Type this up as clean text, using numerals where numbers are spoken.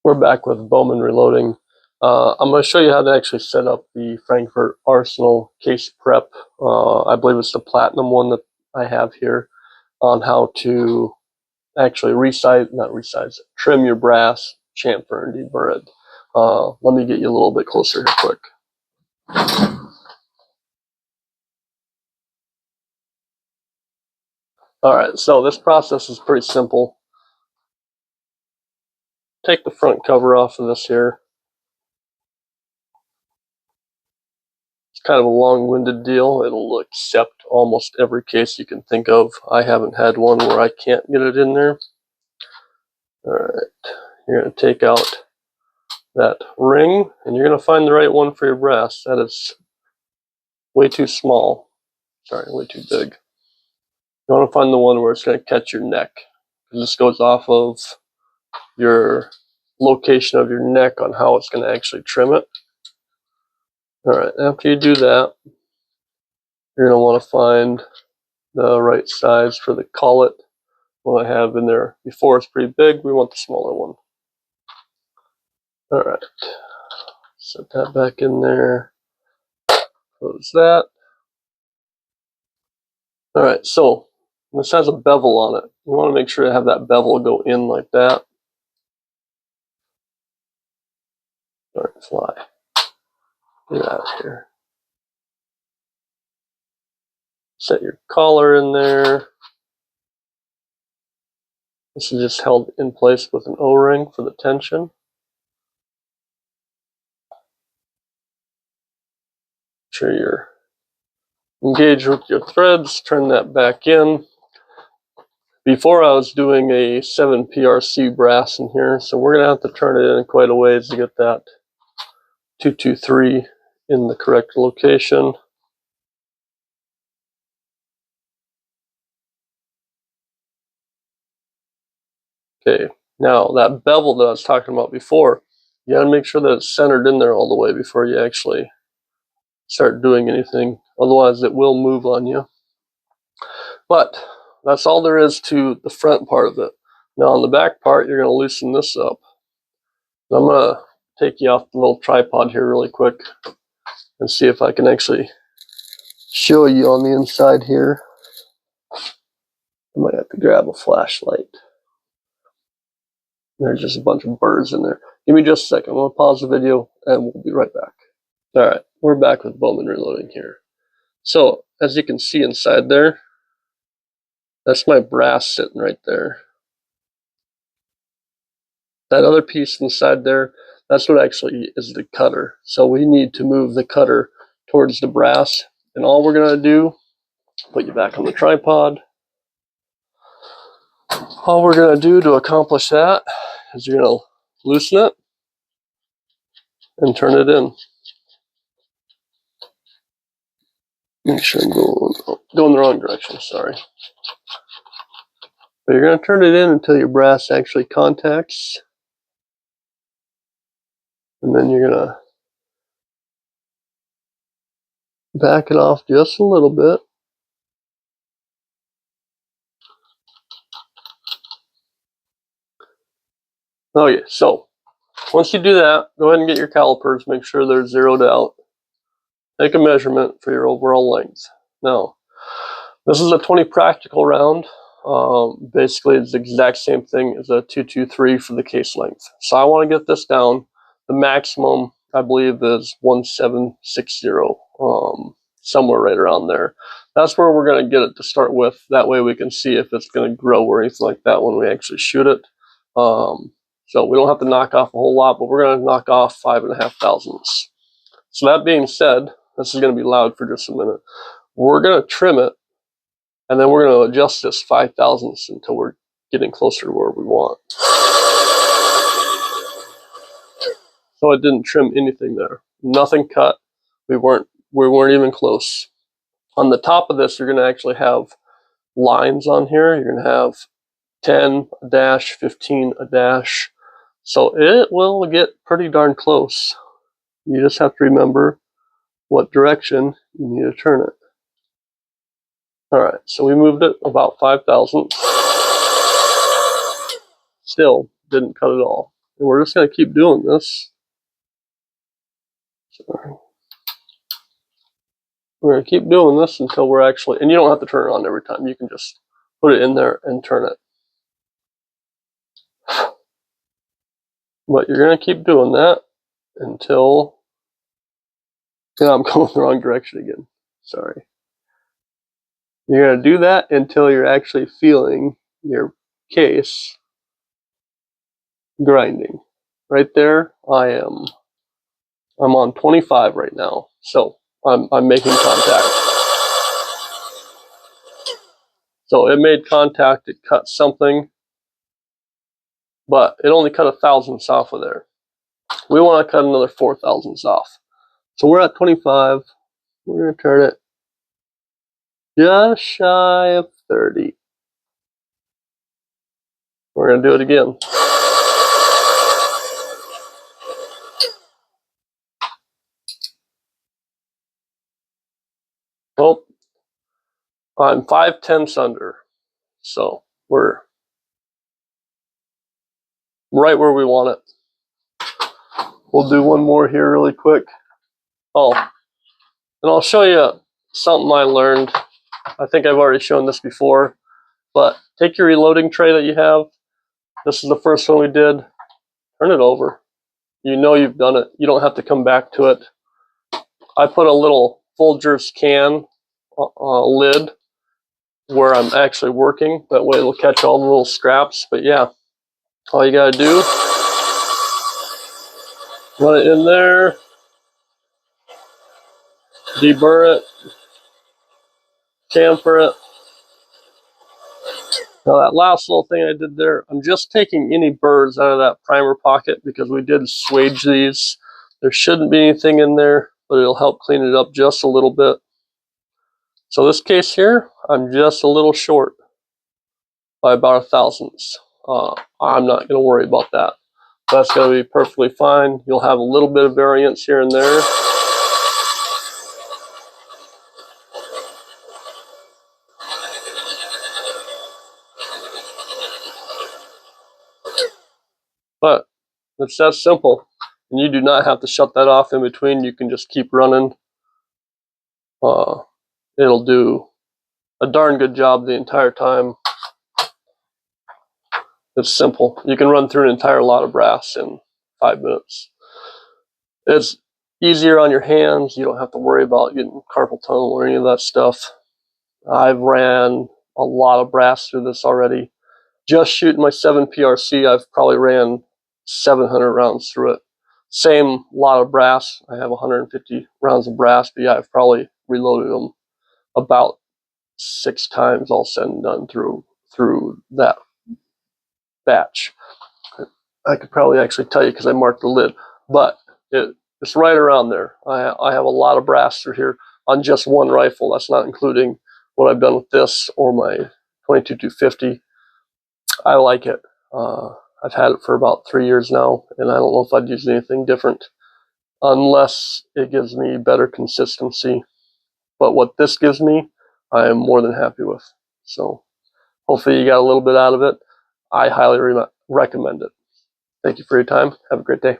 We're back with Bowman Reloading. I'm going to show you how to actually set up the Frankfurt Arsenal case prep. I believe it's the platinum one that I have here, on how to actually trim your brass, chamfer, and deburr it. Let me get you a little bit closer here quick. Alright, so this process is pretty simple. Take the front cover off of this here. It's kind of a long-winded deal. It'll accept almost every case you can think of. I haven't had one where I can't get it in there. Alright, you're going to take out that ring, and you're going to find the right one for your brass. That is way too small. Sorry, way too big. You want to find the one where it's going to catch your neck. This goes off of your location of your neck on how it's going to actually trim it. Alright, after you do that, you're going to want to find the right size for the collet. What I have in there before is pretty big. We want the smaller one. Alright, set that back in there. Close that. Alright, so this has a bevel on it. You want to make sure to have that bevel go in like that. Alright, fly. Get out of here. Set your collar in there. This is just held in place with an O-ring for the tension. Make sure you're engaged with your threads. Turn that back in. Before I was doing a 7 PRC brass in here, so we're going to have to turn it in quite a ways to get that 223 in the correct location. Okay, now that bevel that I was talking about before, you got to make sure that it's centered in there all the way before you actually start doing anything. Otherwise it will move on you. But that's all there is to the front part of it. Now on the back part, you're going to loosen this up. I'm going to take you off the little tripod here really quick and see if I can actually show you on the inside here. I might have to grab a flashlight. There's just a bunch of birds in there. Give me just a second. I'm going to pause the video and we'll be right back. Alright, we're back with Bowman Reloading here. So, as you can see inside there, that's my brass sitting right there. That other piece inside there, that's what actually is the cutter. So we need to move the cutter towards the brass. And all we're going to do, put you back on the tripod. All we're going to do to accomplish that is you're going to loosen it and turn it in. Make sure I'm going the wrong direction, sorry. But you're going to turn it in until your brass actually contacts. And then you're going to back it off just a little bit. Okay, so once you do that, go ahead and get your calipers, make sure they're zeroed out. Take a measurement for your overall length. Now, this is a 20 practical round. Basically, it's the exact same thing as a 223 for the case length. So I want to get this down. The maximum, I believe, is 1760, somewhere right around there. That's where we're going to get it to start with. That way we can see if it's going to grow or anything like that when we actually shoot it. So we don't have to knock off a whole lot, but we're going to knock off 5.5 thousandths. So that being said, this is going to be loud for just a minute. We're going to trim it, and then we're going to adjust this 5 thousandths until we're getting closer to where we want. So it didn't trim anything there. Nothing cut. We weren't even close. On the top of this, you're going to actually have lines on here. You're going to have 10 a dash, 15 a dash. So it will get pretty darn close. You just have to remember what direction you need to turn it. Alright, so we moved it about 5 thousandths. Still didn't cut it all. And we're just going to keep doing this. So we're going to keep doing this until we're actually, and you don't have to turn it on every time. You can just put it in there and turn it. But you're going to keep doing that until, yeah, I'm going the wrong direction again. Sorry. You're going to do that until you're actually feeling your case grinding. Right there, I'm on 25 right now, so I'm making contact. So it made contact, it cut something, but it only cut 1,000ths off of there. We want to cut another 4,000ths off. So we're at 25. We're going to turn it just shy of 30. We're going to do it again. Oh, I'm 5/10 under. So we're right where we want it. We'll do one more here really quick. Oh, and I'll show you something I learned. I think I've already shown this before, but take your reloading tray that you have. This is the first one we did. Turn it over. You know you've done it. You don't have to come back to it. I put a little Folgers can lid where I'm actually working. That way it'll catch all the little scraps. But yeah, all you gotta do, run it in there, deburr it, chamfer it. Now that last little thing I did there, I'm just taking any burrs out of that primer pocket because we did swage these. There shouldn't be anything in there, but it'll help clean it up just a little bit. So this case here, I'm just a little short by about 1,000ths. I'm not going to worry about that. That's going to be perfectly fine. You'll have a little bit of variance here and there. But it's that simple. And you do not have to shut that off in between. You can just keep running. It'll do a darn good job the entire time. It's simple. You can run through an entire lot of brass in 5 minutes. It's easier on your hands. You don't have to worry about getting carpal tunnel or any of that stuff. I've ran a lot of brass through this already. Just shooting my 7 PRC, I've probably ran 700 rounds through it. Same lot of brass. I have 150 rounds of brass, but yeah, I've probably reloaded them about 6 times all said and done through that batch. I could probably actually tell you because I marked the lid, but it's right around there. I have a lot of brass through here on just one rifle. That's not including what I've done with this or my 22-250. I like it. I've had it for about 3 years now, and I don't know if I'd use anything different unless it gives me better consistency. But what this gives me, I am more than happy with. So hopefully you got a little bit out of it. I highly recommend it. Thank you for your time. Have a great day.